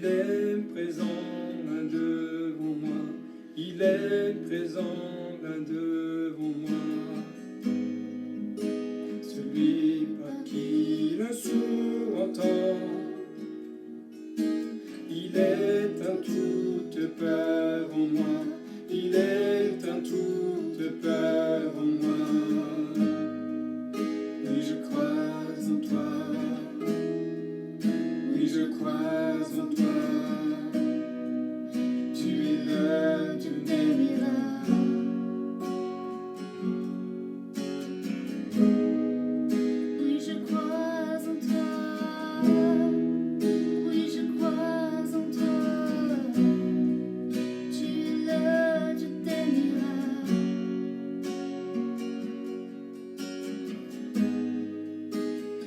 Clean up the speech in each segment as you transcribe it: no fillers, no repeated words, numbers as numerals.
Il est présent là devant moi, il est présent là devant moi. Celui par qui le sourd entend, il éteint toute peur en moi, il éteint toute peur en moi. Oui, je crois en toi, oui, je crois en toi. Tu es le Dieu des miracles. Oui, je crois en toi. Oui, je crois en toi. Tu es le Dieu des miracles.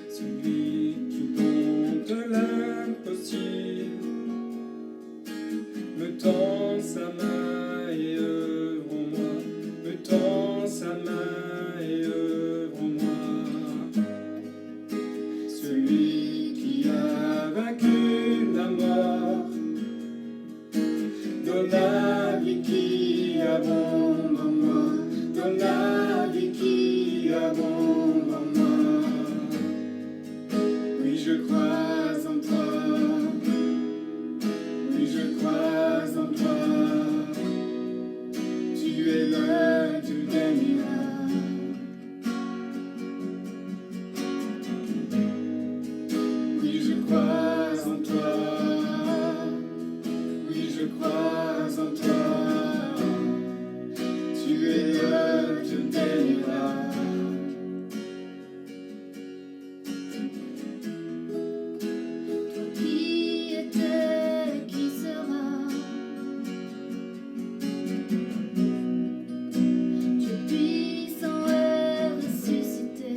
Celui qui dompte l'impossible me tend sa main et œuvre en moi, me tend sa main et œuvre en moi. Celui qui a vaincu la mort donne la vie qui abonde en moi, donne la vie qui abonde en moi. Oui, je crois en toi, oui, je crois en toi. Tu es le Dieu des miracles. Oui, je crois en toi, oui, je crois en toi. Tu es le Dieu des miracles. Toi qui étais, qui sera. Dieu puissant est ressuscité.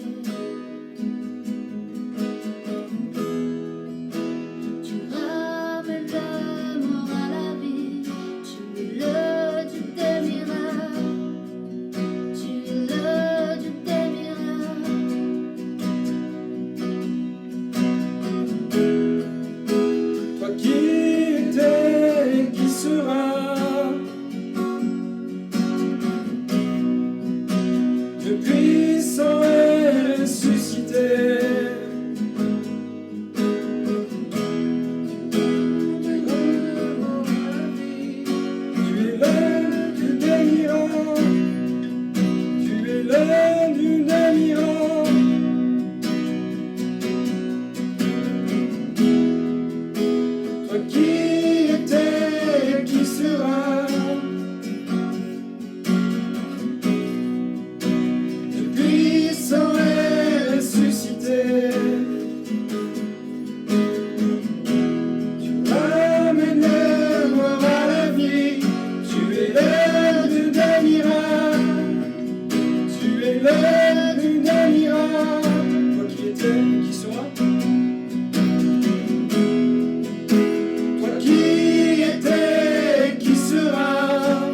Tu ramènes la mort à la vie. Tu es le Dieu des miracles. Tu es le Dieu des miracles. Toi qui étais et qui seras, Dieu puissant est ressuscité. Tu es le Dieu des miracles, tu es le Dieu des miracles. Toi qui étais et qui seras, Dieu puissant est ressuscité. Tu ramènes les morts à la vie. Tu es le Dieu des miracles. Tu es le Dieu des miracles. Toi qui étais et qui seras. Toi qui étais et qui seras,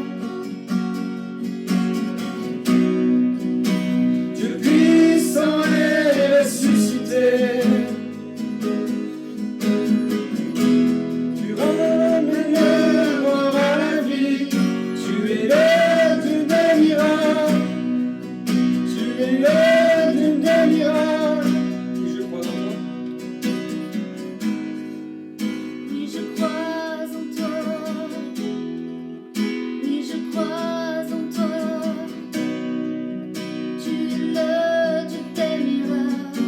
Dieu puissant est ressuscité. Tu ramènes les morts à la vie. Tu es le Dieu des miracles. Tu es le Dieu des miracles. Oui, je crois en toi. Oui, je crois en toi. Oui, je crois en toi. Tu es le Dieu des miracles.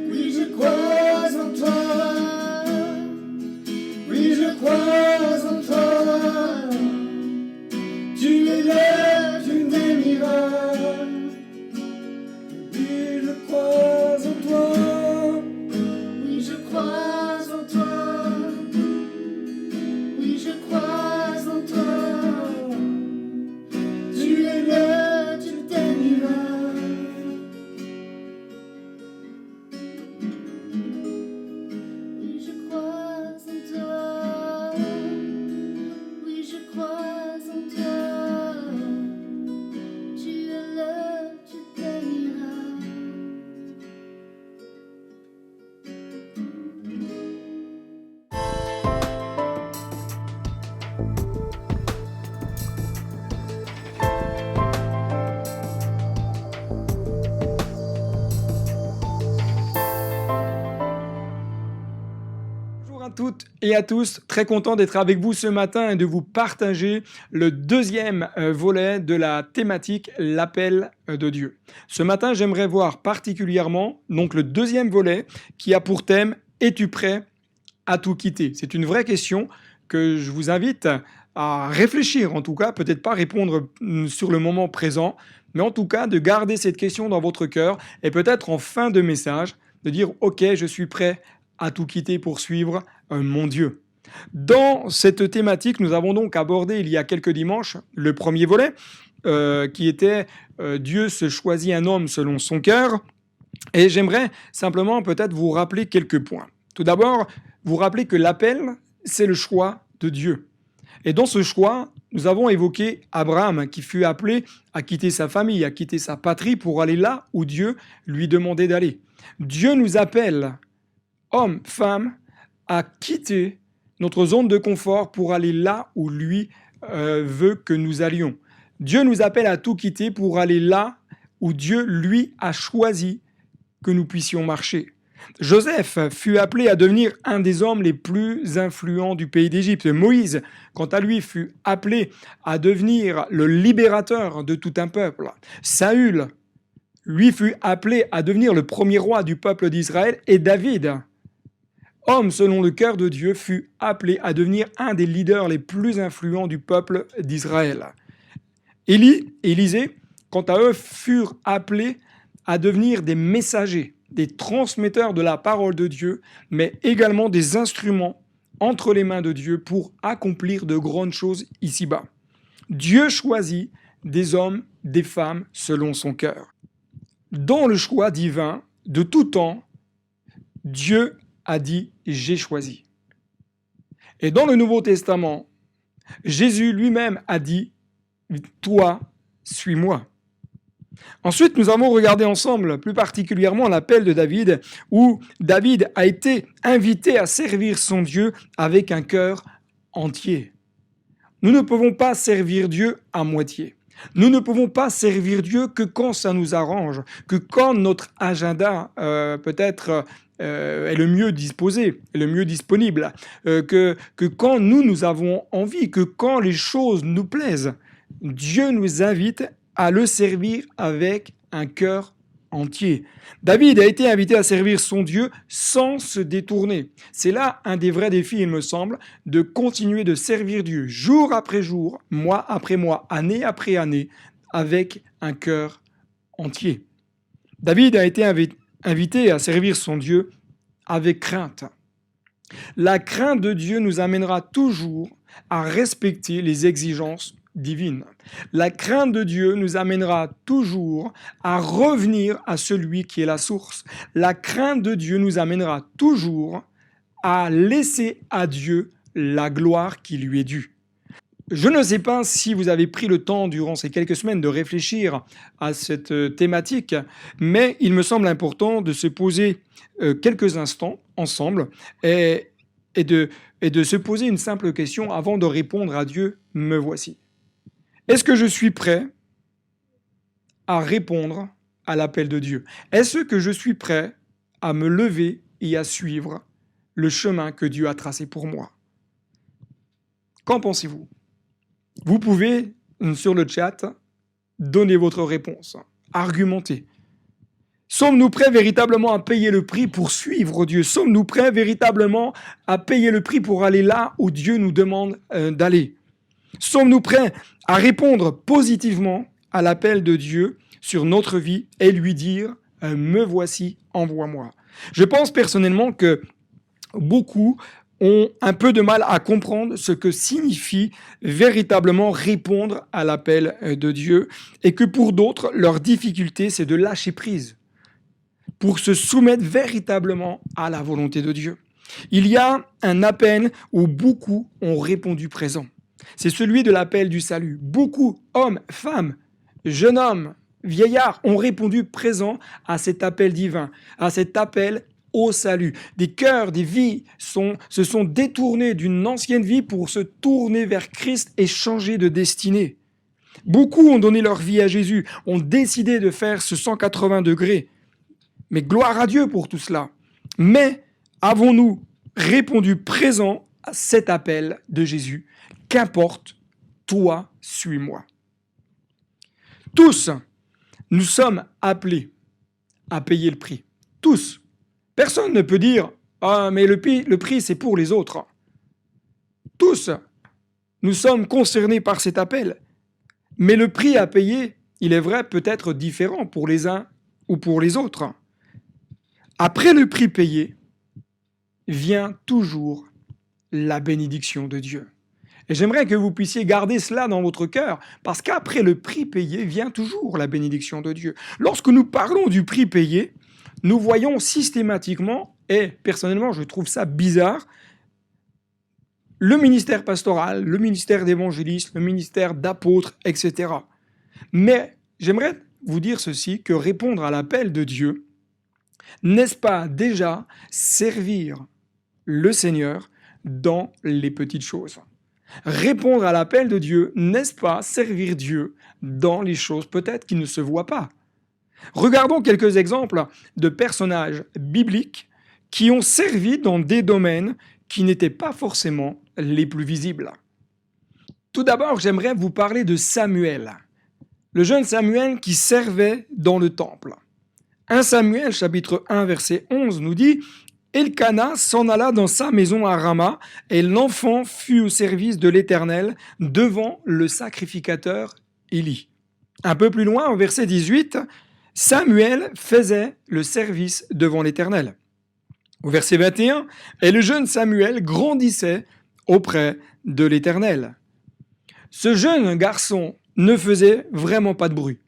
Oui, je crois en toi. Oui, je crois en toi. Tu es le Dieu des miracles. Oui, je crois en toi. toutes et à tous, très content d'être avec vous ce matin et de vous partager le deuxième volet de la thématique l'appel de Dieu. Ce matin, j'aimerais voir particulièrement donc le deuxième volet qui a pour thème es-tu prêt à tout quitter? C'est une vraie question que je vous invite à réfléchir, en tout cas, peut-être pas répondre sur le moment présent, mais en tout cas de garder cette question dans votre cœur et peut-être en fin de message de dire ok, je suis prêt à tout quitter pour suivre mon Dieu. Dans cette thématique, nous avons donc abordé il y a quelques dimanches le premier volet qui était Dieu se choisit un homme selon son cœur. Et j'aimerais simplement peut-être vous rappeler quelques points. Tout d'abord, vous rappeler que l'appel, c'est le choix de Dieu. Et dans ce choix, nous avons évoqué Abraham qui fut appelé à quitter sa famille, à quitter sa patrie pour aller là où Dieu lui demandait d'aller. Dieu nous appelle hommes, femmes, à quitter notre zone de confort pour aller là où lui veut que nous allions. Dieu nous appelle à tout quitter pour aller là où Dieu, lui, a choisi que nous puissions marcher. Joseph fut appelé à devenir un des hommes les plus influents du pays d'Égypte. Moïse, quant à lui, fut appelé à devenir le libérateur de tout un peuple. Saül, lui, fut appelé à devenir le premier roi du peuple d'Israël. Et David, homme selon le cœur de Dieu, fut appelé à devenir un des leaders les plus influents du peuple d'Israël. Élie et Élisée, quant à eux, furent appelés à devenir des messagers, des transmetteurs de la parole de Dieu, mais également des instruments entre les mains de Dieu pour accomplir de grandes choses ici-bas. Dieu choisit des hommes, des femmes selon son cœur. Dans le choix divin de tout temps, Dieu a dit « j'ai choisi ». Et dans le Nouveau Testament, Jésus lui-même a dit « toi, suis-moi ». Ensuite, nous avons regardé ensemble plus particulièrement l'appel de David, où David a été invité à servir son Dieu avec un cœur entier. Nous ne pouvons pas servir Dieu à moitié. Nous ne pouvons pas servir Dieu que quand ça nous arrange, que quand notre agenda peut-être est le mieux disposé, le mieux disponible, que quand nous avons envie, que quand les choses nous plaisent. Dieu nous invite à le servir avec un cœur entier. David a été invité à servir son Dieu sans se détourner. C'est là un des vrais défis, il me semble, de continuer de servir Dieu jour après jour, mois après mois, année après année, avec un cœur entier. David a été invité à servir son Dieu avec crainte. La crainte de Dieu nous amènera toujours à respecter les exigences divine. La crainte de Dieu nous amènera toujours à revenir à celui qui est la source. La crainte de Dieu nous amènera toujours à laisser à Dieu la gloire qui lui est due. Je ne sais pas si vous avez pris le temps durant ces quelques semaines de réfléchir à cette thématique, mais il me semble important de se poser quelques instants ensemble et de se poser une simple question avant de répondre à Dieu, me voici. Est-ce que je suis prêt à répondre à l'appel de Dieu? Est-ce que je suis prêt à me lever et à suivre le chemin que Dieu a tracé pour moi? Qu'en pensez-vous? Vous pouvez, sur le chat, donner votre réponse, argumenter. Sommes-nous prêts véritablement à payer le prix pour suivre Dieu? Sommes-nous prêts véritablement à payer le prix pour aller là où Dieu nous demande d'aller? Sommes-nous prêts à répondre positivement à l'appel de Dieu sur notre vie et lui dire « Me voici, envoie-moi ». Je pense personnellement que beaucoup ont un peu de mal à comprendre ce que signifie véritablement répondre à l'appel de Dieu et que pour d'autres, leur difficulté, c'est de lâcher prise pour se soumettre véritablement à la volonté de Dieu. Il y a un appel où beaucoup ont répondu présent. C'est celui de l'appel du salut. Beaucoup, hommes, femmes, jeunes hommes, vieillards, ont répondu présent à cet appel divin, à cet appel au salut. Des cœurs, des vies se sont détournés d'une ancienne vie pour se tourner vers Christ et changer de destinée. Beaucoup ont donné leur vie à Jésus, ont décidé de faire ce 180 degrés. Mais gloire à Dieu pour tout cela. Mais avons-nous répondu présent à cet appel de Jésus. Qu'importe, toi, suis-moi. Tous, nous sommes appelés à payer le prix. Tous. Personne ne peut dire « Ah, mais le prix, c'est pour les autres. » Tous, nous sommes concernés par cet appel. Mais le prix à payer, il est vrai, peut être différent pour les uns ou pour les autres. Après le prix payé, vient toujours la bénédiction de Dieu. Et j'aimerais que vous puissiez garder cela dans votre cœur, parce qu'après le prix payé vient toujours la bénédiction de Dieu. Lorsque nous parlons du prix payé, nous voyons systématiquement, et personnellement je trouve ça bizarre, le ministère pastoral, le ministère d'évangéliste, le ministère d'apôtre, etc. Mais j'aimerais vous dire ceci, que répondre à l'appel de Dieu, n'est-ce pas déjà servir le Seigneur dans les petites choses? Répondre à l'appel de Dieu, n'est-ce pas servir Dieu dans les choses peut-être qui ne se voient pas? Regardons quelques exemples de personnages bibliques qui ont servi dans des domaines qui n'étaient pas forcément les plus visibles. Tout d'abord, j'aimerais vous parler de Samuel, le jeune Samuel qui servait dans le temple. 1 Samuel chapitre 1 verset 11 nous dit « Elkana s'en alla dans sa maison à Rama, et l'enfant fut au service de l'Éternel devant le sacrificateur Élie. » Un peu plus loin, au verset 18, Samuel faisait le service devant l'Éternel. Au verset 21, « Et le jeune Samuel grandissait auprès de l'Éternel. » Ce jeune garçon ne faisait vraiment pas de bruit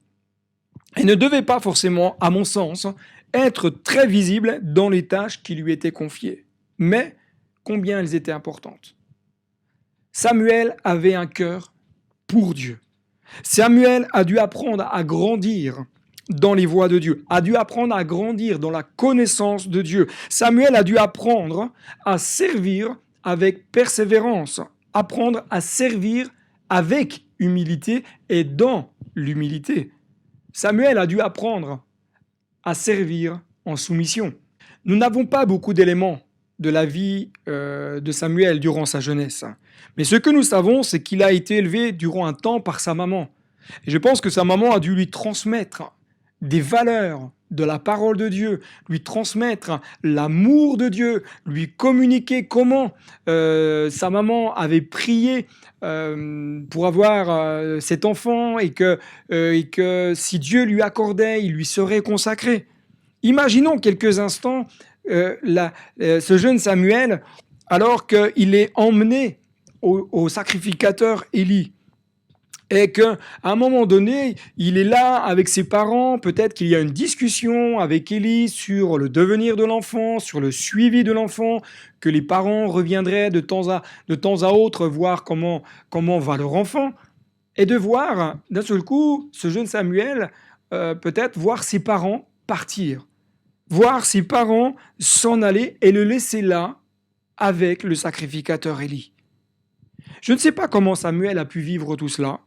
et ne devait pas forcément, à mon sens, être très visible dans les tâches qui lui étaient confiées. Mais combien elles étaient importantes. Samuel avait un cœur pour Dieu. Samuel a dû apprendre à grandir dans les voies de Dieu, a dû apprendre à grandir dans la connaissance de Dieu. Samuel a dû apprendre à servir avec persévérance, apprendre à servir avec humilité et dans l'humilité. Samuel a dû apprendre à servir en soumission. Nous n'avons pas beaucoup d'éléments de la vie de Samuel durant sa jeunesse. Mais ce que nous savons, c'est qu'il a été élevé durant un temps par sa maman. Et je pense que sa maman a dû lui transmettre des valeurs de la parole de Dieu, lui transmettre l'amour de Dieu, lui communiquer comment sa maman avait prié pour avoir cet enfant et que si Dieu lui accordait, il lui serait consacré. Imaginons quelques instants ce jeune Samuel alors qu'il est emmené au sacrificateur Élie. Et qu'à un moment donné, il est là avec ses parents, peut-être qu'il y a une discussion avec Élie sur le devenir de l'enfant, sur le suivi de l'enfant, que les parents reviendraient de temps à autre voir comment va leur enfant, et de voir d'un seul coup ce jeune Samuel peut-être voir ses parents partir, voir ses parents s'en aller et le laisser là avec le sacrificateur Élie. Je ne sais pas comment Samuel a pu vivre tout cela,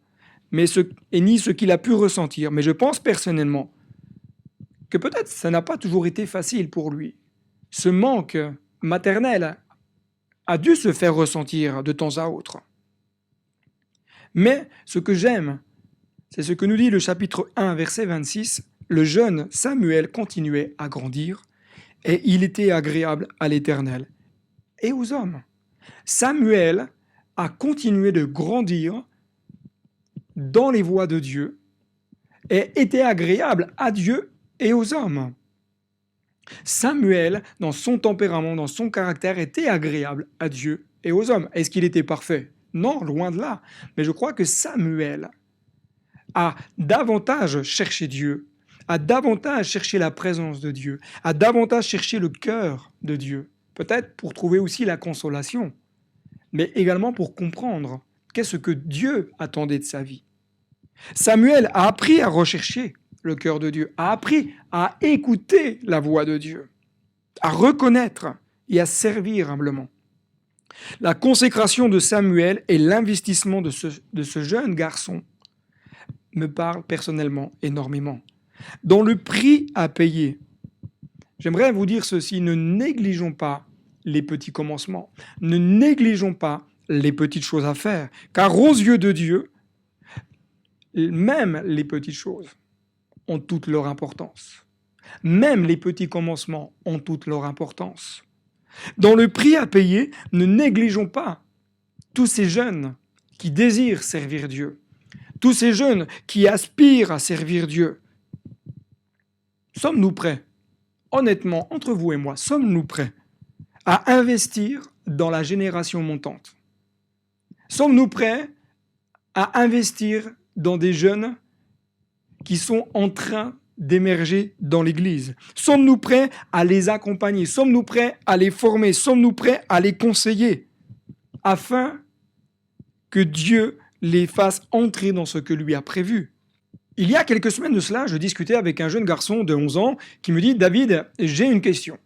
ni ce qu'il a pu ressentir. Mais je pense personnellement que peut-être ça n'a pas toujours été facile pour lui. Ce manque maternel a dû se faire ressentir de temps à autre. Mais ce que j'aime, c'est ce que nous dit le chapitre 1, verset 26. Le jeune Samuel continuait à grandir et il était agréable à l'Éternel et aux hommes. Samuel a continué de grandir dans les voies de Dieu et était agréable à Dieu et aux hommes. Samuel, dans son tempérament, dans son caractère, était agréable à Dieu et aux hommes. Est-ce qu'il était parfait? Non, loin de là. Mais je crois que Samuel a davantage cherché Dieu, a davantage cherché la présence de Dieu, a davantage cherché le cœur de Dieu, peut-être pour trouver aussi la consolation, mais également pour comprendre qu'est-ce que Dieu attendait de sa vie. Samuel a appris à rechercher le cœur de Dieu, a appris à écouter la voix de Dieu, à reconnaître et à servir humblement. La consécration de Samuel et l'investissement de ce jeune garçon me parlent personnellement énormément. Dans le prix à payer, j'aimerais vous dire ceci, ne négligeons pas les petits commencements. Ne négligeons pas les petites choses à faire, car aux yeux de Dieu, même les petites choses ont toute leur importance. Même les petits commencements ont toute leur importance. Dans le prix à payer, ne négligeons pas tous ces jeunes qui désirent servir Dieu, tous ces jeunes qui aspirent à servir Dieu. Sommes-nous prêts, honnêtement, entre vous et moi, sommes-nous prêts à investir dans la génération montante? Sommes-nous prêts à investir dans des jeunes qui sont en train d'émerger dans l'Église? Sommes-nous prêts à les accompagner? Sommes-nous prêts à les former? Sommes-nous prêts à les conseiller afin que Dieu les fasse entrer dans ce que lui a prévu? Il y a quelques semaines de cela, je discutais avec un jeune garçon de 11 ans qui me dit « David, j'ai une question ».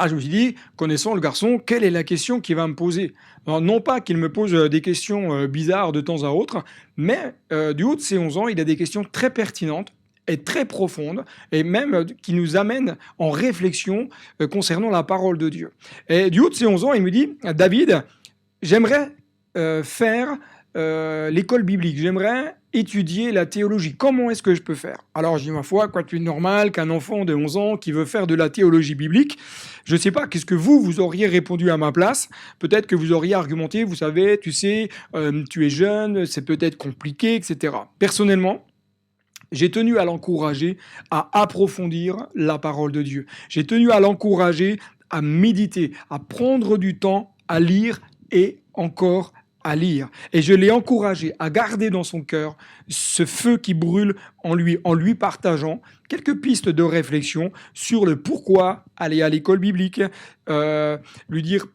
Je me suis dit, connaissant le garçon, quelle est la question qu'il va me poser? Alors, non pas qu'il me pose des questions bizarres de temps à autre, mais du haut de ses 11 ans, il a des questions très pertinentes et très profondes, et même qui nous amènent en réflexion concernant la parole de Dieu. Et du haut de ses 11 ans, il me dit, David, j'aimerais faire l'école biblique, j'aimerais étudier la théologie. Comment est-ce que je peux faire? Alors, je dis, ma foi, quoi de plus normal qu'un enfant de 11 ans qui veut faire de la théologie biblique? Je ne sais pas, qu'est-ce que vous auriez répondu à ma place? Peut-être que vous auriez argumenté, vous savez, tu sais, tu es jeune, c'est peut-être compliqué, etc. Personnellement, j'ai tenu à l'encourager à approfondir la parole de Dieu. J'ai tenu à l'encourager à méditer, à prendre du temps à lire et encore à lire. Et je l'ai encouragé à garder dans son cœur ce feu qui brûle en lui partageant quelques pistes de réflexion sur le pourquoi aller à l'école biblique, lui dire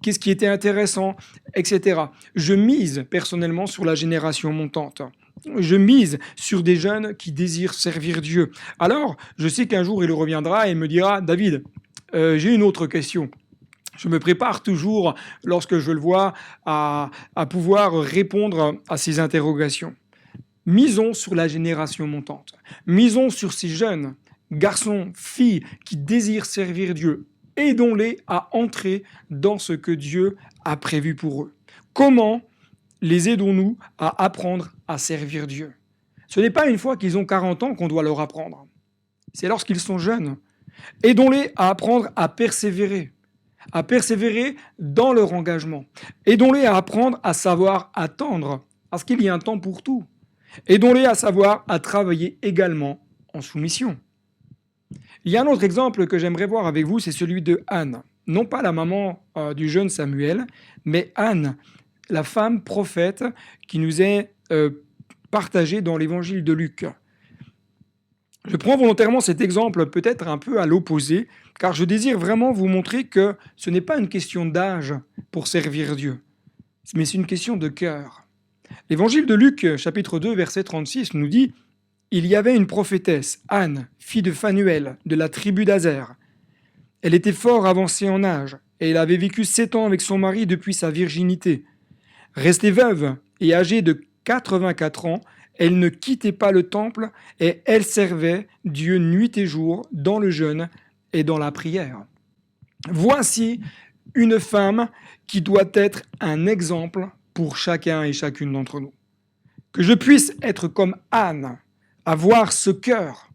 qu'est-ce qui était intéressant, etc. Je mise personnellement sur la génération montante. Je mise sur des jeunes qui désirent servir Dieu. Alors, je sais qu'un jour il reviendra et il me dira, David, j'ai une autre question. Je me prépare toujours, lorsque je le vois, à pouvoir répondre à ces interrogations. Misons sur la génération montante. Misons sur ces jeunes, garçons, filles, qui désirent servir Dieu. Aidons-les à entrer dans ce que Dieu a prévu pour eux. Comment les aidons-nous à apprendre à servir Dieu? Ce n'est pas une fois qu'ils ont 40 ans qu'on doit leur apprendre. C'est lorsqu'ils sont jeunes. Aidons-les à apprendre à persévérer dans leur engagement. Aidons-les à apprendre à savoir attendre, parce qu'il y a un temps pour tout. Aidons-les à savoir à travailler également en soumission. Il y a un autre exemple que j'aimerais voir avec vous, c'est celui de Anne. Non pas la maman du jeune Samuel, mais Anne, la femme prophète qui nous est partagée dans l'évangile de Luc. Je prends volontairement cet exemple peut-être un peu à l'opposé, car je désire vraiment vous montrer que ce n'est pas une question d'âge pour servir Dieu, mais c'est une question de cœur. L'évangile de Luc, chapitre 2, verset 36, nous dit « Il y avait une prophétesse, Anne, fille de Phanuel, de la tribu d'Azer. Elle était fort avancée en âge, et elle avait vécu 7 ans avec son mari depuis sa virginité. Restée veuve et âgée de 84 ans, elle ne quittait pas le temple et elle servait Dieu nuit et jour dans le jeûne et dans la prière. » Voici une femme qui doit être un exemple pour chacun et chacune d'entre nous. Que je puisse être comme Anne, avoir ce cœur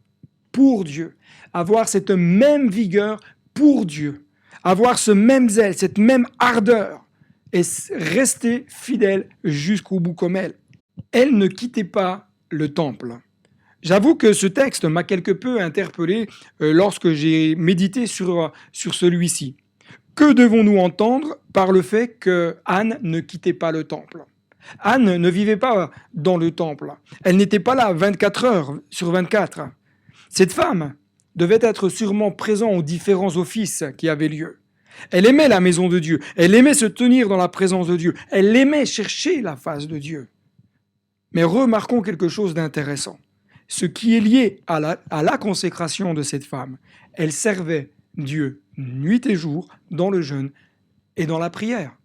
pour Dieu, avoir cette même vigueur pour Dieu, avoir ce même zèle, cette même ardeur et rester fidèle jusqu'au bout comme elle. Elle ne quittait pas le temple. J'avoue que ce texte m'a quelque peu interpellé lorsque j'ai médité sur celui-ci. Que devons-nous entendre par le fait que Anne ne quittait pas le temple? Anne ne vivait pas dans le temple. Elle n'était pas là 24 heures sur 24. Cette femme devait être sûrement présente aux différents offices qui avaient lieu. Elle aimait la maison de Dieu. Elle aimait se tenir dans la présence de Dieu. Elle aimait chercher la face de Dieu. Mais remarquons quelque chose d'intéressant. Ce qui est lié à la consécration de cette femme, elle servait Dieu nuit et jour dans le jeûne et dans la prière.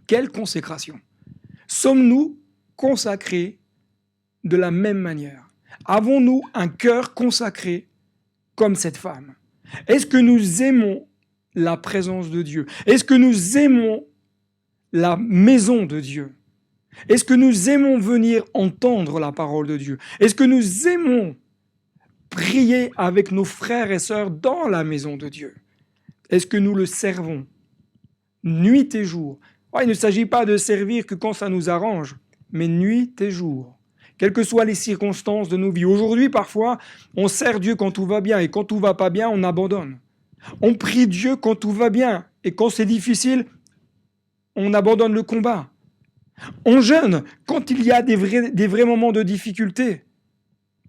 Quelle consécration! Sommes-nous consacrés de la même manière? Avons-nous un cœur consacré comme cette femme? Est-ce que nous aimons la présence de Dieu? Est-ce que nous aimons la maison de Dieu? Est-ce que nous aimons venir entendre la parole de Dieu? Est-ce que nous aimons prier avec nos frères et sœurs dans la maison de Dieu? Est-ce que nous le servons nuit et jour? Il ne s'agit pas de servir que quand ça nous arrange, mais nuit et jour. Quelles que soient les circonstances de nos vies. Aujourd'hui, parfois, on sert Dieu quand tout va bien et quand tout va pas bien, on abandonne. On prie Dieu quand tout va bien et quand c'est difficile, on abandonne le combat. On jeûne quand il y a des vrais moments de difficulté.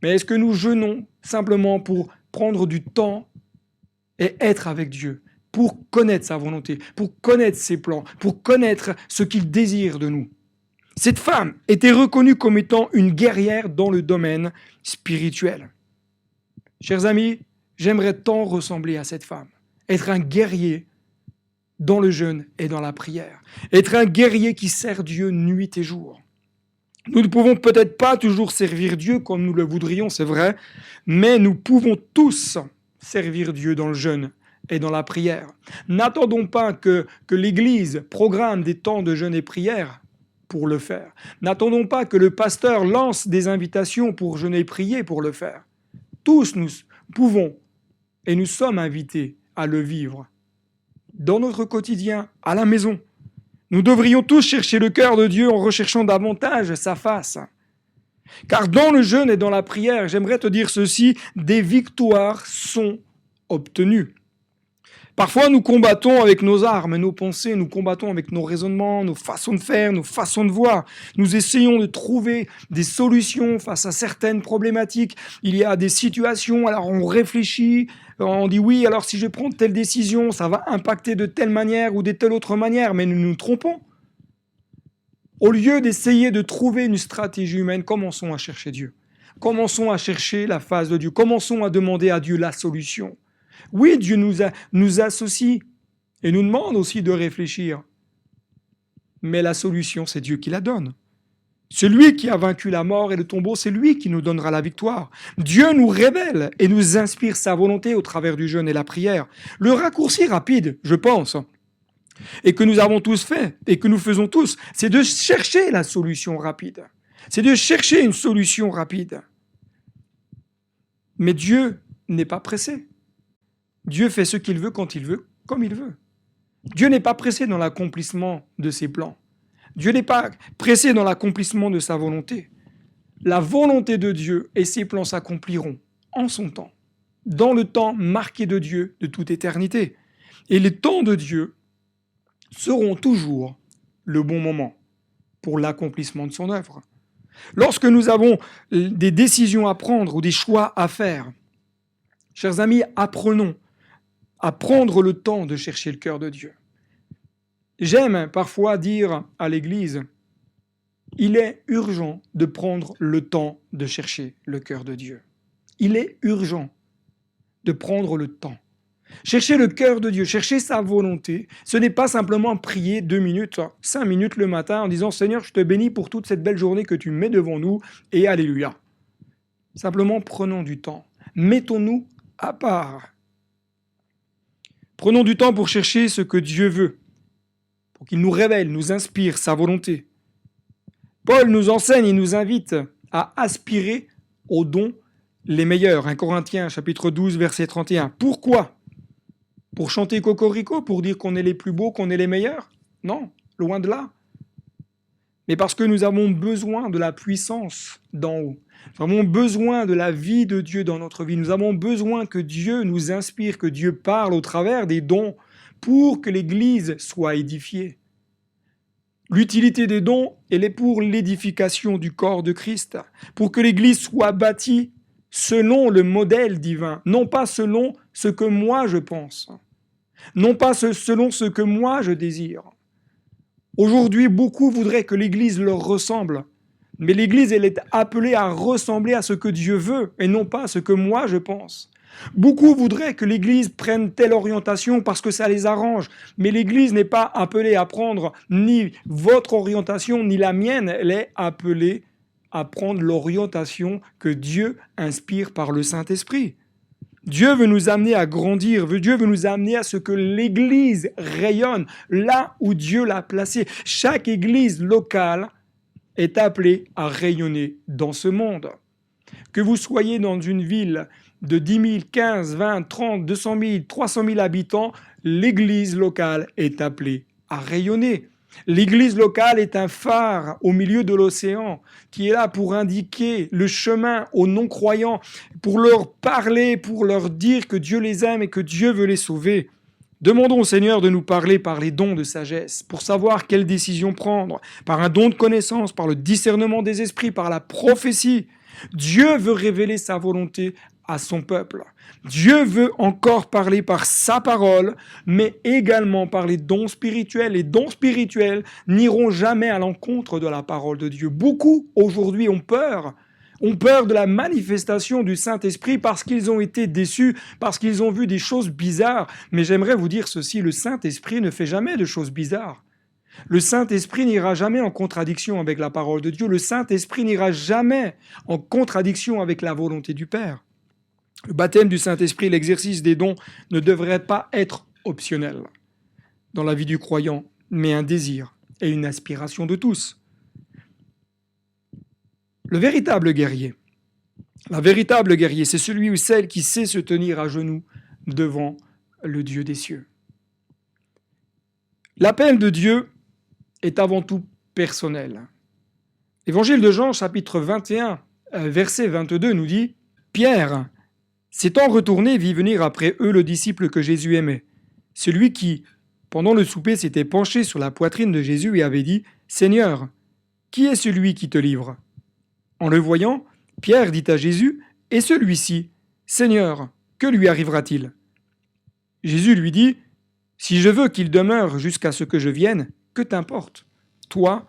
Mais est-ce que nous jeûnons simplement pour prendre du temps et être avec Dieu, pour connaître sa volonté, pour connaître ses plans, pour connaître ce qu'il désire de nous? Cette femme était reconnue comme étant une guerrière dans le domaine spirituel. Chers amis, j'aimerais tant ressembler à cette femme, être un guerrier dans le jeûne et dans la prière, être un guerrier qui sert Dieu nuit et jour. Nous ne pouvons peut-être pas toujours servir Dieu comme nous le voudrions, c'est vrai, mais nous pouvons tous servir Dieu dans le jeûne et dans la prière. N'attendons pas que l'Église programme des temps de jeûne et prière pour le faire. N'attendons pas que le pasteur lance des invitations pour jeûner et prier pour le faire. Tous nous pouvons et nous sommes invités à le vivre dans notre quotidien, à la maison. Nous devrions tous chercher le cœur de Dieu en recherchant davantage sa face. Car dans le jeûne et dans la prière, j'aimerais te dire ceci, des victoires sont obtenues. Parfois, nous combattons avec nos armes, nos pensées, nous combattons avec nos raisonnements, nos façons de faire, nos façons de voir. Nous essayons de trouver des solutions face à certaines problématiques. Il y a des situations, alors on réfléchit, on dit oui, alors si je prends telle décision, ça va impacter de telle manière ou de telle autre manière, mais nous nous trompons. Au lieu d'essayer de trouver une stratégie humaine, commençons à chercher Dieu. Commençons à chercher la face de Dieu. Commençons à demander à Dieu la solution. Oui, Dieu nous associe et nous demande aussi de réfléchir. Mais la solution, c'est Dieu qui la donne. Celui qui a vaincu la mort et le tombeau, c'est lui qui nous donnera la victoire. Dieu nous révèle et nous inspire sa volonté au travers du jeûne et la prière. Le raccourci rapide, je pense, et que nous avons tous fait et que nous faisons tous, c'est de chercher la solution rapide. C'est de chercher une solution rapide. Mais Dieu n'est pas pressé. Dieu fait ce qu'il veut, quand il veut, comme il veut. Dieu n'est pas pressé dans l'accomplissement de ses plans. Dieu n'est pas pressé dans l'accomplissement de sa volonté. La volonté de Dieu et ses plans s'accompliront en son temps, dans le temps marqué de Dieu de toute éternité. Et les temps de Dieu seront toujours le bon moment pour l'accomplissement de son œuvre. Lorsque nous avons des décisions à prendre ou des choix à faire, chers amis, apprenons à prendre le temps de chercher le cœur de Dieu. J'aime parfois dire à l'Église, il est urgent de prendre le temps de chercher le cœur de Dieu. Il est urgent de prendre le temps. Chercher le cœur de Dieu, chercher sa volonté, ce n'est pas simplement prier 2 minutes, 5 minutes le matin en disant « Seigneur, je te bénis pour toute cette belle journée que tu mets devant nous et Alléluia ». Simplement prenons du temps, mettons-nous à part. Prenons du temps pour chercher ce que Dieu veut, pour qu'il nous révèle, nous inspire sa volonté. Paul nous enseigne et nous invite à aspirer aux dons les meilleurs. 1 Corinthiens chapitre 12, verset 31. Pourquoi ? Pour chanter cocorico, pour dire qu'on est les plus beaux, qu'on est les meilleurs ? Non, loin de là. Mais parce que nous avons besoin de la puissance d'en haut. Nous avons besoin de la vie de Dieu dans notre vie. Nous avons besoin que Dieu nous inspire, que Dieu parle au travers des dons pour que l'Église soit édifiée. L'utilité des dons, elle est pour l'édification du corps de Christ, pour que l'Église soit bâtie selon le modèle divin, non pas selon ce que moi je pense, non pas selon ce que moi je désire. Aujourd'hui, beaucoup voudraient que l'Église leur ressemble, mais l'Église, elle est appelée à ressembler à ce que Dieu veut et non pas à ce que moi je pense. Beaucoup voudraient que l'Église prenne telle orientation parce que ça les arrange, mais l'Église n'est pas appelée à prendre ni votre orientation ni la mienne, elle est appelée à prendre l'orientation que Dieu inspire par le Saint-Esprit. Dieu veut nous amener à grandir, Dieu veut nous amener à ce que l'Église rayonne là où Dieu l'a placée. Chaque Église locale est appelée à rayonner dans ce monde. Que vous soyez dans une ville de 10 000, 15, 20, 30, 200 000, 300 000 habitants, l'Église locale est appelée à rayonner. L'Église locale est un phare au milieu de l'océan qui est là pour indiquer le chemin aux non-croyants, pour leur parler, pour leur dire que Dieu les aime et que Dieu veut les sauver. Demandons au Seigneur de nous parler par les dons de sagesse, pour savoir quelles décisions prendre, par un don de connaissance, par le discernement des esprits, par la prophétie. Dieu veut révéler sa volonté à son peuple. Dieu veut encore parler par sa parole, mais également par les dons spirituels. Les dons spirituels n'iront jamais à l'encontre de la parole de Dieu. Beaucoup aujourd'hui ont peur de la manifestation du Saint-Esprit parce qu'ils ont été déçus, parce qu'ils ont vu des choses bizarres. Mais j'aimerais vous dire ceci, le Saint-Esprit ne fait jamais de choses bizarres. Le Saint-Esprit n'ira jamais en contradiction avec la parole de Dieu. Le Saint-Esprit n'ira jamais en contradiction avec la volonté du Père. Le baptême du Saint-Esprit, l'exercice des dons ne devrait pas être optionnel dans la vie du croyant, mais un désir et une aspiration de tous. Le véritable guerrier, c'est celui ou celle qui sait se tenir à genoux devant le Dieu des cieux. L'appel de Dieu est avant tout personnel. L'évangile de Jean, chapitre 21, verset 22, nous dit « Pierre, s'étant retourné, vit venir après eux le disciple que Jésus aimait, celui qui, pendant le souper, s'était penché sur la poitrine de Jésus et avait dit « Seigneur, qui est celui qui te livre ?» En le voyant, Pierre dit à Jésus « Et celui-ci, Seigneur, que lui arrivera-t-il » Jésus lui dit « Si je veux qu'il demeure jusqu'à ce que je vienne, que t'importe? Toi,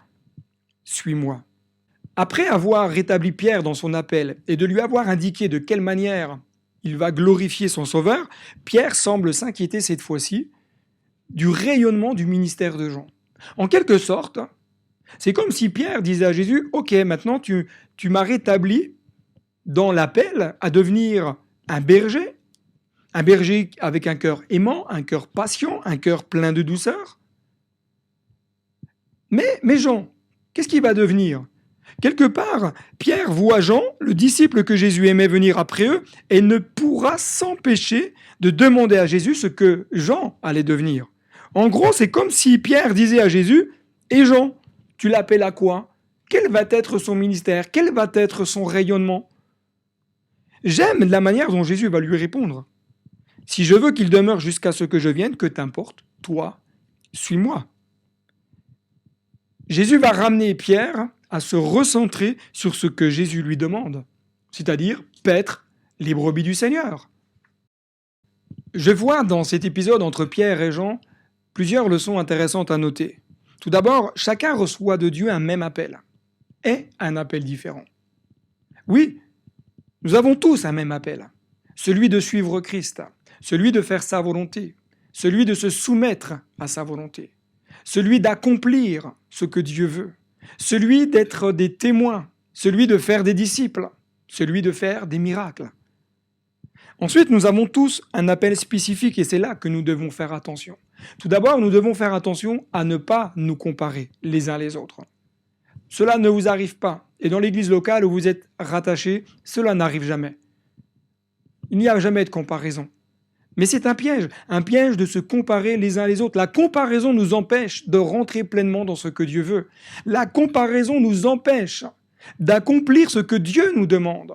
suis-moi. » Après avoir rétabli Pierre dans son appel et de lui avoir indiqué de quelle manière il va glorifier son Sauveur, Pierre semble s'inquiéter cette fois-ci du rayonnement du ministère de Jean. En quelque sorte, c'est comme si Pierre disait à Jésus « Ok, maintenant tu m'as rétabli dans l'appel à devenir un berger avec un cœur aimant, un cœur patient, un cœur plein de douceur. Mais Jean, qu'est-ce qu'il va devenir ? Quelque part, Pierre voit Jean, le disciple que Jésus aimait venir après eux, et ne pourra s'empêcher de demander à Jésus ce que Jean allait devenir. En gros, c'est comme si Pierre disait à Jésus « Et Jean, tu l'appelles à quoi ? Quel va être son ministère ? Quel va être son rayonnement ?» J'aime la manière dont Jésus va lui répondre. « Si je veux qu'il demeure jusqu'à ce que je vienne, que t'importe, toi, suis-moi. » Jésus va ramener Pierre à se recentrer sur ce que Jésus lui demande, c'est-à-dire paître les brebis du Seigneur. Je vois dans cet épisode entre Pierre et Jean plusieurs leçons intéressantes à noter. Tout d'abord, chacun reçoit de Dieu un même appel et un appel différent. Oui, nous avons tous un même appel, celui de suivre Christ, celui de faire sa volonté, celui de se soumettre à sa volonté, celui d'accomplir ce que Dieu veut, celui d'être des témoins, celui de faire des disciples, celui de faire des miracles. Ensuite, nous avons tous un appel spécifique et c'est là que nous devons faire attention. Tout d'abord, nous devons faire attention à ne pas nous comparer les uns les autres. Cela ne vous arrive pas. Et dans l'église locale où vous êtes rattachés, cela n'arrive jamais. Il n'y a jamais de comparaison. Mais c'est un piège de se comparer les uns les autres. La comparaison nous empêche de rentrer pleinement dans ce que Dieu veut. La comparaison nous empêche d'accomplir ce que Dieu nous demande.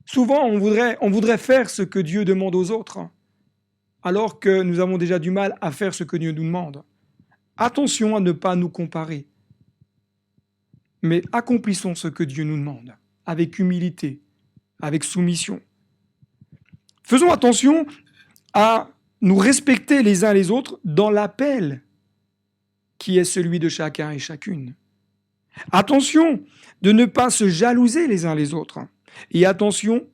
Souvent, on voudrait faire ce que Dieu demande aux autres, alors que nous avons déjà du mal à faire ce que Dieu nous demande. Attention à ne pas nous comparer, mais accomplissons ce que Dieu nous demande, avec humilité, avec soumission. Faisons attention à nous respecter les uns les autres dans l'appel qui est celui de chacun et chacune. Attention de ne pas se jalouser les uns les autres. Et attention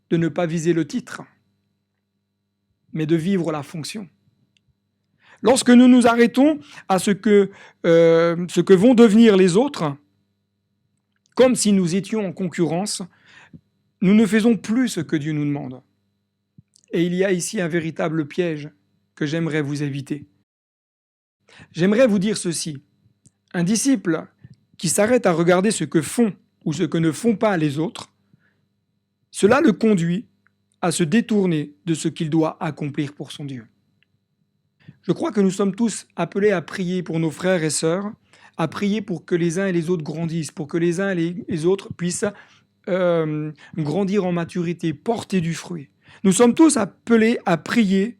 de ne pas viser le titre, mais de vivre la fonction. Lorsque nous nous arrêtons à ce que vont devenir les autres, comme si nous étions en concurrence, nous ne faisons plus ce que Dieu nous demande. Et il y a ici un véritable piège que j'aimerais vous éviter. J'aimerais vous dire ceci. Un disciple qui s'arrête à regarder ce que font ou ce que ne font pas les autres, cela le conduit à se détourner de ce qu'il doit accomplir pour son Dieu. Je crois que nous sommes tous appelés à prier pour nos frères et sœurs, à prier pour que les uns et les autres grandissent, pour que les uns et les autres puissent grandir en maturité, porter du fruit. Nous sommes tous appelés à prier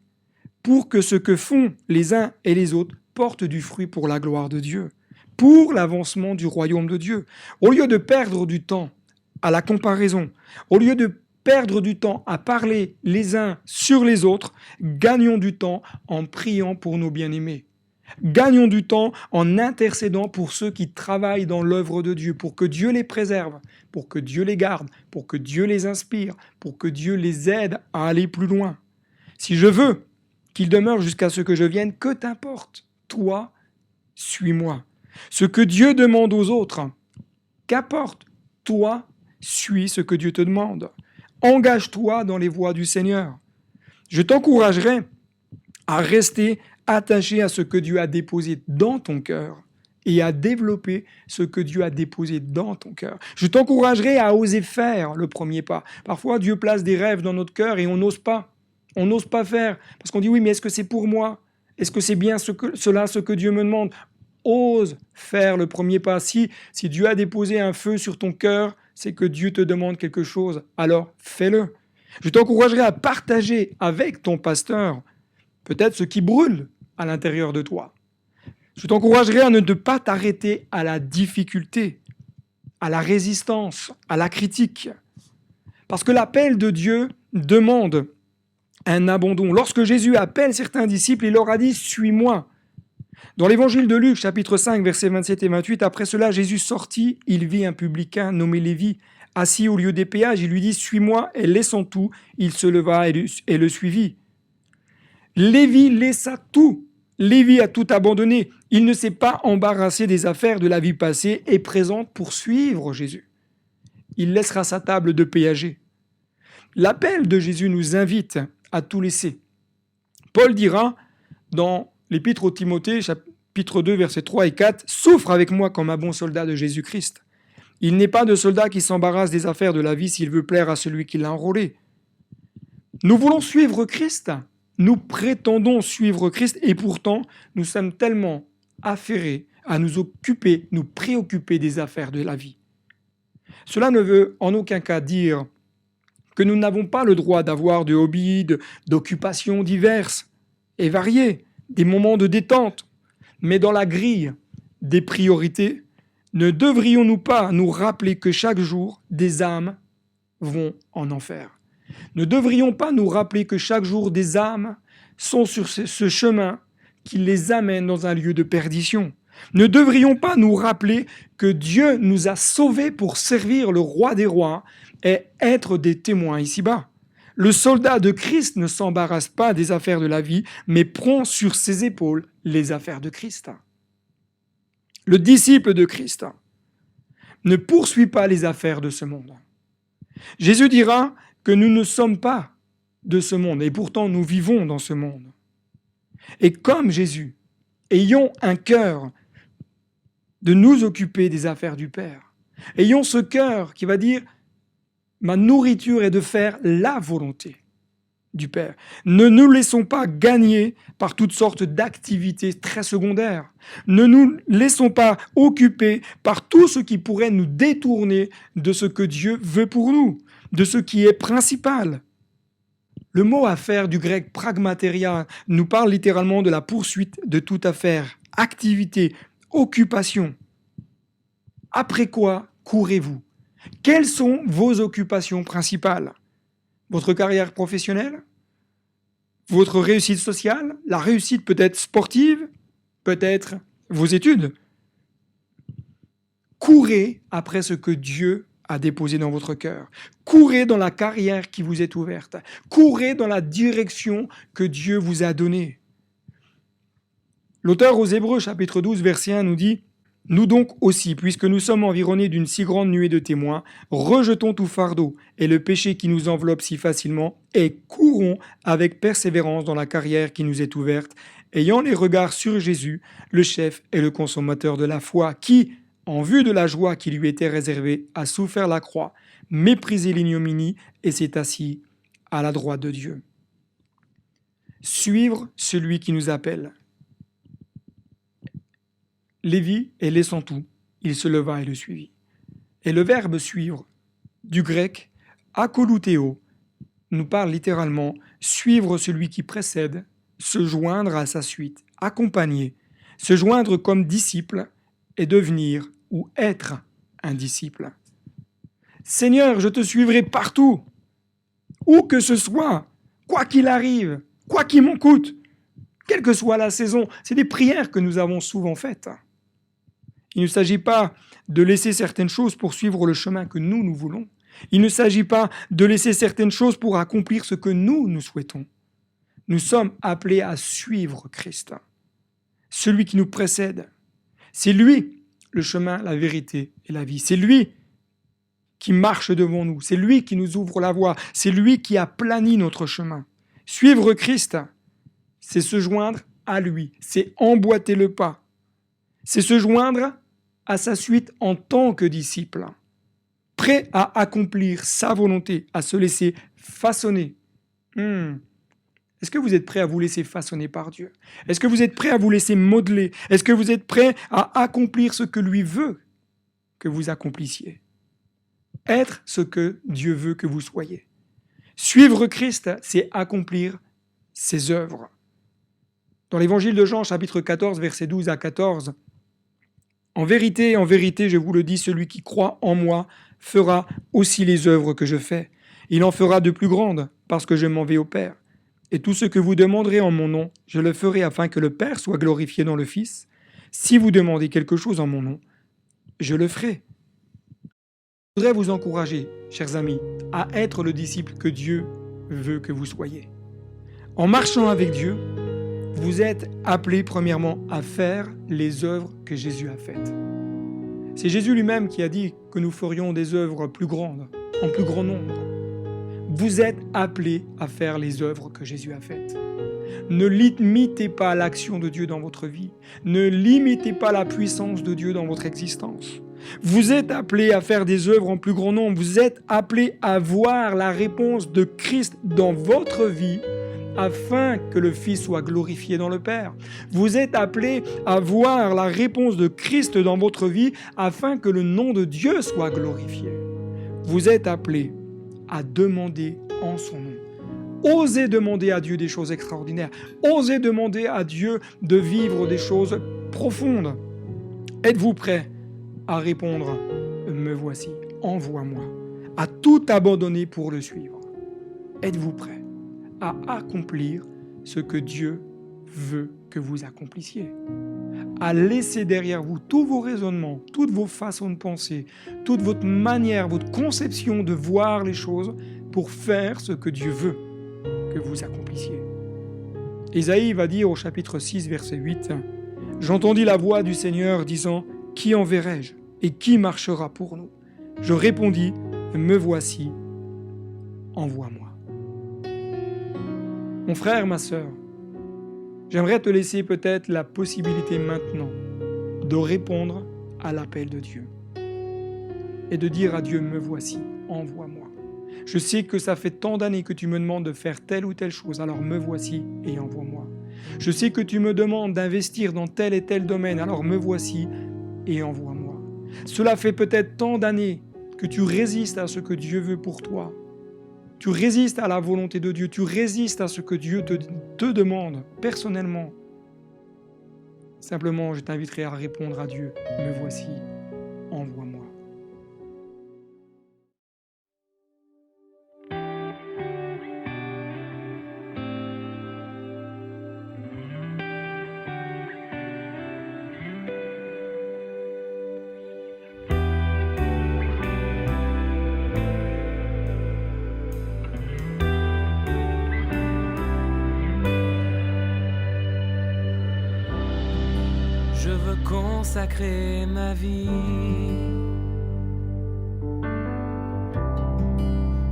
pour que ce que font les uns et les autres porte du fruit pour la gloire de Dieu, pour l'avancement du royaume de Dieu. Au lieu de perdre du temps à la comparaison, au lieu de perdre du temps à parler les uns sur les autres, gagnons du temps en priant pour nos bien-aimés. Gagnons du temps en intercédant pour ceux qui travaillent dans l'œuvre de Dieu, pour que Dieu les préserve, pour que Dieu les garde, pour que Dieu les inspire, pour que Dieu les aide à aller plus loin. Si je veux qu'ils demeurent jusqu'à ce que je vienne, que t'importe, toi, suis-moi. Ce que Dieu demande aux autres, qu'importe, toi, suis ce que Dieu te demande. Engage-toi dans les voies du Seigneur. Je t'encouragerai à rester attaché à ce que Dieu a déposé dans ton cœur et à développer ce que Dieu a déposé dans ton cœur. Je t'encouragerai à oser faire le premier pas. Parfois, Dieu place des rêves dans notre cœur et on n'ose pas. On n'ose pas faire parce qu'on dit oui, mais est-ce que c'est pour moi? Est-ce que c'est bien ce que Dieu me demande? Ose faire le premier pas. Si Dieu a déposé un feu sur ton cœur, c'est que Dieu te demande quelque chose, alors fais-le. Je t'encouragerai à partager avec ton pasteur peut-être ce qui brûle à l'intérieur de toi. Je t'encouragerai à ne pas t'arrêter à la difficulté, à la résistance, à la critique. Parce que l'appel de Dieu demande un abandon. Lorsque Jésus appelle certains disciples, il leur a dit « Suis-moi ». Dans l'évangile de Luc, chapitre 5, versets 27 et 28, après cela, Jésus sortit, il vit un publicain nommé Lévi, assis au lieu des péages. Il lui dit « Suis-moi » et laissant tout, il se leva et le suivit. Lévi laissa tout. Lévi a tout abandonné. Il ne s'est pas embarrassé des affaires de la vie passée et présente pour suivre Jésus. Il laissera sa table de péager. L'appel de Jésus nous invite à tout laisser. Paul dira dans l'Épître aux Timothée, chapitre 2, versets 3 et 4, « Souffre avec moi comme un bon soldat de Jésus-Christ. Il n'est pas de soldat qui s'embarrasse des affaires de la vie s'il veut plaire à celui qui l'a enrôlé. » Nous voulons suivre Christ. Nous prétendons suivre Christ et pourtant, nous sommes tellement affairés à nous préoccuper des affaires de la vie. Cela ne veut en aucun cas dire que nous n'avons pas le droit d'avoir de hobbies, d'occupations diverses et variées, des moments de détente. Mais dans la grille des priorités, ne devrions-nous pas nous rappeler que chaque jour, des âmes vont en enfer? Ne devrions pas nous rappeler que chaque jour, des âmes sont sur ce chemin qui les amène dans un lieu de perdition? Ne devrions pas nous rappeler que Dieu nous a sauvés pour servir le roi des rois et être des témoins ici-bas? Le soldat de Christ ne s'embarrasse pas des affaires de la vie, mais prend sur ses épaules les affaires de Christ. Le disciple de Christ ne poursuit pas les affaires de ce monde. Jésus dira que nous ne sommes pas de ce monde, et pourtant nous vivons dans ce monde. Et comme Jésus, ayons un cœur de nous occuper des affaires du Père. Ayons ce cœur qui va dire « Ma nourriture est de faire la volonté du Père ». Ne nous laissons pas gagner par toutes sortes d'activités très secondaires. Ne nous laissons pas occuper par tout ce qui pourrait nous détourner de ce que Dieu veut pour nous, de ce qui est principal. Le mot « affaire » du grec « pragmateria » nous parle littéralement de la poursuite de toute affaire, activité, occupation. Après quoi courez-vous? Quelles sont vos occupations principales? Votre carrière professionnelle? Votre réussite sociale? La réussite peut-être sportive? Peut-être vos études? Courez après ce que Dieu a déposé dans votre cœur. Courez dans la carrière qui vous est ouverte. Courez dans la direction que Dieu vous a donnée. L'auteur aux Hébreux, chapitre 12, verset 1, nous dit « Nous donc aussi, puisque nous sommes environnés d'une si grande nuée de témoins, rejetons tout fardeau et le péché qui nous enveloppe si facilement, et courons avec persévérance dans la carrière qui nous est ouverte, ayant les regards sur Jésus, le chef et le consommateur de la foi, qui, en vue de la joie qui lui était réservée, a souffert la croix, méprisé l'ignominie et s'est assis à la droite de Dieu. Suivre celui qui nous appelle. Lévi, et laissant tout, il se leva et le suivit. Et le verbe suivre, du grec akolutéo, nous parle littéralement suivre celui qui précède, se joindre à sa suite, accompagner, se joindre comme disciple et devenir ou être un disciple. Seigneur, je te suivrai partout, où que ce soit, quoi qu'il arrive, quoi qu'il m'en coûte, quelle que soit la saison. C'est des prières que nous avons souvent faites. Il ne s'agit pas de laisser certaines choses pour suivre le chemin que nous voulons. Il ne s'agit pas de laisser certaines choses pour accomplir ce que nous souhaitons. Nous sommes appelés à suivre Christ, celui qui nous précède. C'est lui le chemin, la vérité et la vie. C'est lui qui marche devant nous. C'est lui qui nous ouvre la voie. C'est lui qui a plani notre chemin. Suivre Christ, c'est se joindre à lui. C'est emboîter le pas. C'est se joindre à sa suite en tant que disciple, prêt à accomplir sa volonté, à se laisser façonner. Est-ce que vous êtes prêt à vous laisser façonner par Dieu? Est-ce que vous êtes prêt à vous laisser modeler? Est-ce que vous êtes prêt à accomplir ce que lui veut que vous accomplissiez? Être ce que Dieu veut que vous soyez. Suivre Christ, c'est accomplir ses œuvres. Dans l'évangile de Jean, chapitre 14, versets 12 à 14, en vérité, je vous le dis, celui qui croit en moi fera aussi les œuvres que je fais. Il en fera de plus grandes, parce que je m'en vais au Père. Et tout ce que vous demanderez en mon nom, je le ferai afin que le Père soit glorifié dans le Fils. Si vous demandez quelque chose en mon nom, je le ferai. Je voudrais vous encourager, chers amis, à être le disciple que Dieu veut que vous soyez. En marchant avec Dieu, vous êtes appelés premièrement à faire les œuvres que Jésus a faites. C'est Jésus lui-même qui a dit que nous ferions des œuvres plus grandes, en plus grand nombre. Vous êtes appelés à faire les œuvres que Jésus a faites. Ne limitez pas l'action de Dieu dans votre vie. Ne limitez pas la puissance de Dieu dans votre existence. Vous êtes appelés à faire des œuvres en plus grand nombre. Vous êtes appelés à voir la réponse de Christ dans votre vie afin que le Fils soit glorifié dans le Père. Vous êtes appelés à voir la réponse de Christ dans votre vie afin que le nom de Dieu soit glorifié. Vous êtes appelés à demander en son nom. Osez demander à Dieu des choses extraordinaires. Osez demander à Dieu de vivre des choses profondes. Êtes-vous prêts à répondre « Me voici, envoie-moi » à tout abandonner pour le suivre? Êtes-vous prêts à accomplir ce que Dieu veut que vous accomplissiez? À laisser derrière vous tous vos raisonnements, toutes vos façons de penser, toute votre manière, votre conception de voir les choses pour faire ce que Dieu veut que vous accomplissiez. Ésaïe va dire au chapitre 6, verset 8, « J'entendis la voix du Seigneur disant, « Qui enverrai-je et qui marchera pour nous ?» Je répondis, « Me voici, envoie-moi. » Mon frère, ma sœur, j'aimerais te laisser peut-être la possibilité maintenant de répondre à l'appel de Dieu et de dire à Dieu, me voici, envoie-moi. Je sais que ça fait tant d'années que tu me demandes de faire telle ou telle chose, alors me voici et envoie-moi. Je sais que tu me demandes d'investir dans tel et tel domaine, alors me voici et envoie-moi. Cela fait peut-être tant d'années que tu résistes à ce que Dieu veut pour toi. Tu résistes à la volonté de Dieu, tu résistes à ce que Dieu te demande personnellement. Simplement, je t'inviterai à répondre à Dieu, me voici, envoie-moi. Je veux consacrer ma vie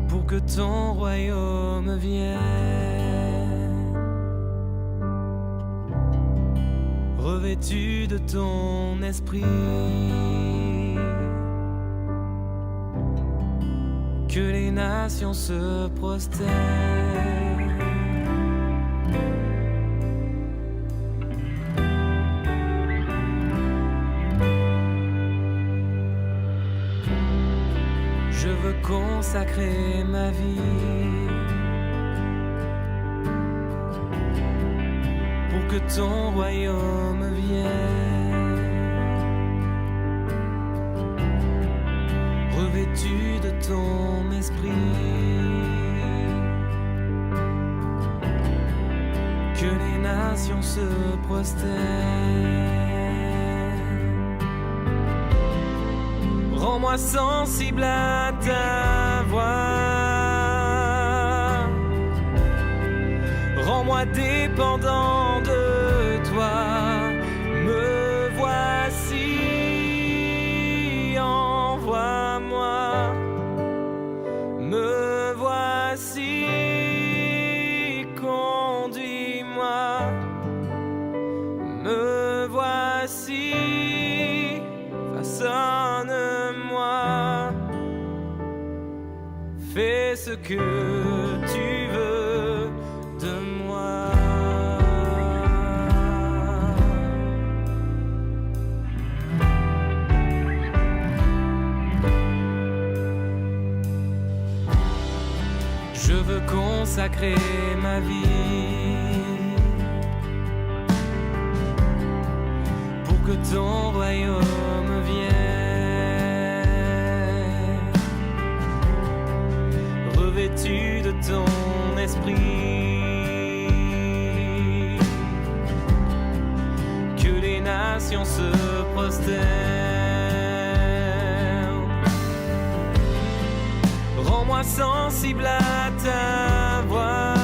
pour que ton royaume vienne, revêtu de ton esprit, que les nations se prosternent. Je veux consacrer ma vie pour que ton royaume vienne, revêtu de ton esprit, que les nations se prosternent. Rends-moi sensible à ta voix, rends-moi dépendant de toi. Me voici, envoie-moi. Me voici, conduis-moi. Me voici, façonne-moi. Fais ce que tu veux de moi. Je veux consacrer ma vie pour que ton royaume vienne, revêtu de ton esprit, que les nations se prosternent. Rends-moi sensible à ta voix,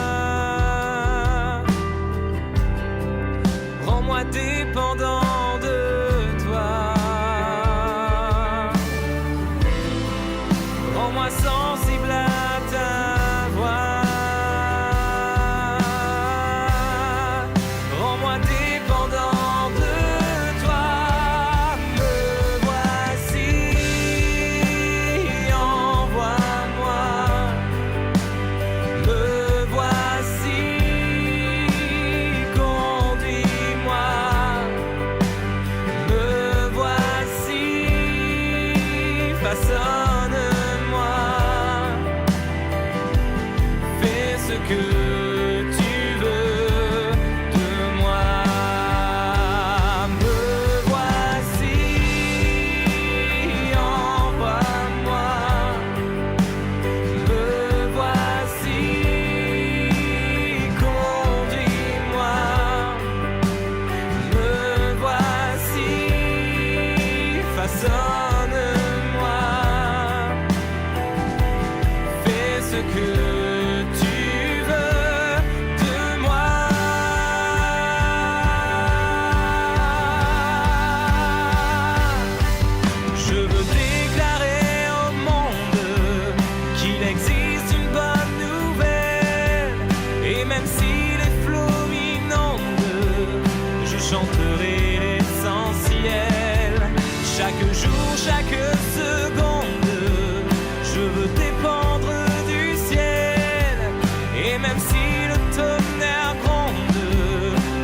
rends-moi dépendant de toi. Rends-moi sensible à ta voix, rends-moi dépendant de toi. Me voici, envoie-moi. Me voici, conduis-moi. Me voici, façonne-moi. Fais ce que tu veux de moi. Me voici, envoie-moi. Me voici, conduis-moi. Me voici, façonne-moi. Fais ce que tu veux de moi. Je veux déclarer au monde qu'il existe une bonne nouvelle, et même si les flots m'inondent, je chanterai l'essentiel. Chaque jour, chaque seconde, je veux dépendre du ciel, et même si le tonnerre gronde,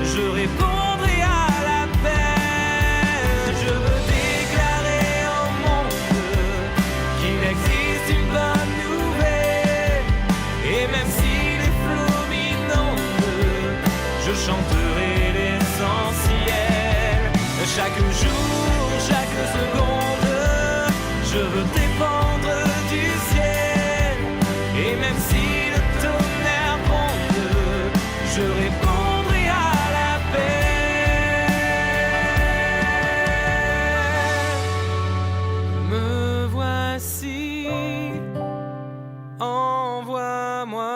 je répondrai à l'appel. Je veux déclarer au monde qu'il existe une bonne nouvelle, et même si les flots m'inondent, je chanterai l'essentiel. Chaque jour, chaque seconde, je veux dépendre du ciel, et même si le tonnerre gronde, je répondrai à l'appel. Me voici, envoie-moi.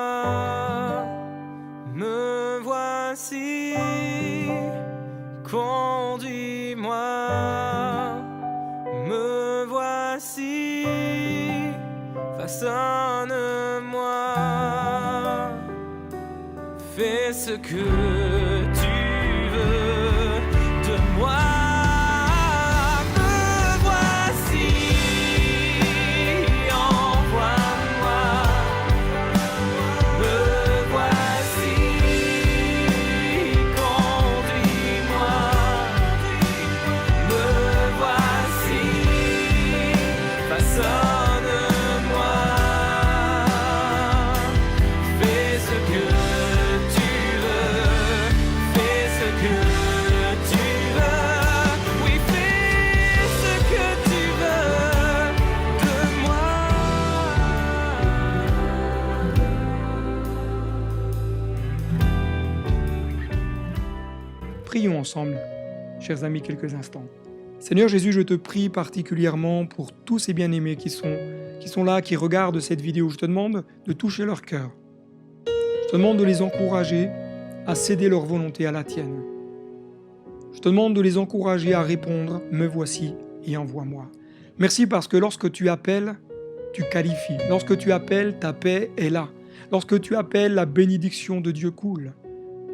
Me voici, conduis-moi. conduis-moi. Me voici, façonne-moi. Fais ce que tu veux de moi. Prions ensemble, chers amis, quelques instants. Seigneur Jésus, je te prie particulièrement pour tous ces bien-aimés qui sont là, qui regardent cette vidéo. Je te demande de toucher leur cœur. Je te demande de les encourager à céder leur volonté à la tienne. Je te demande de les encourager à répondre « Me voici et envoie-moi ». Merci parce que lorsque tu appelles, tu qualifies. Lorsque tu appelles, ta paix est là. Lorsque tu appelles, la bénédiction de Dieu coule.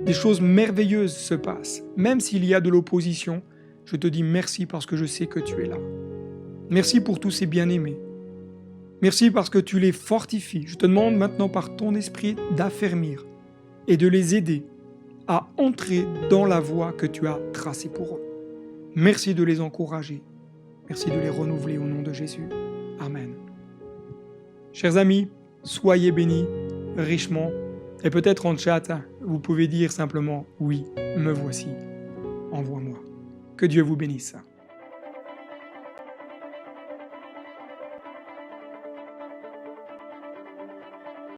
Des choses merveilleuses se passent. Même s'il y a de l'opposition, je te dis merci parce que je sais que tu es là. Merci pour tous ces bien-aimés. Merci parce que tu les fortifies. Je te demande maintenant par ton esprit d'affermir et de les aider à entrer dans la voie que tu as tracée pour eux. Merci de les encourager. Merci de les renouveler au nom de Jésus. Amen. Chers amis, soyez bénis richement. Et peut-être en chat, vous pouvez dire simplement « Oui, me voici, envoie-moi ». Que Dieu vous bénisse.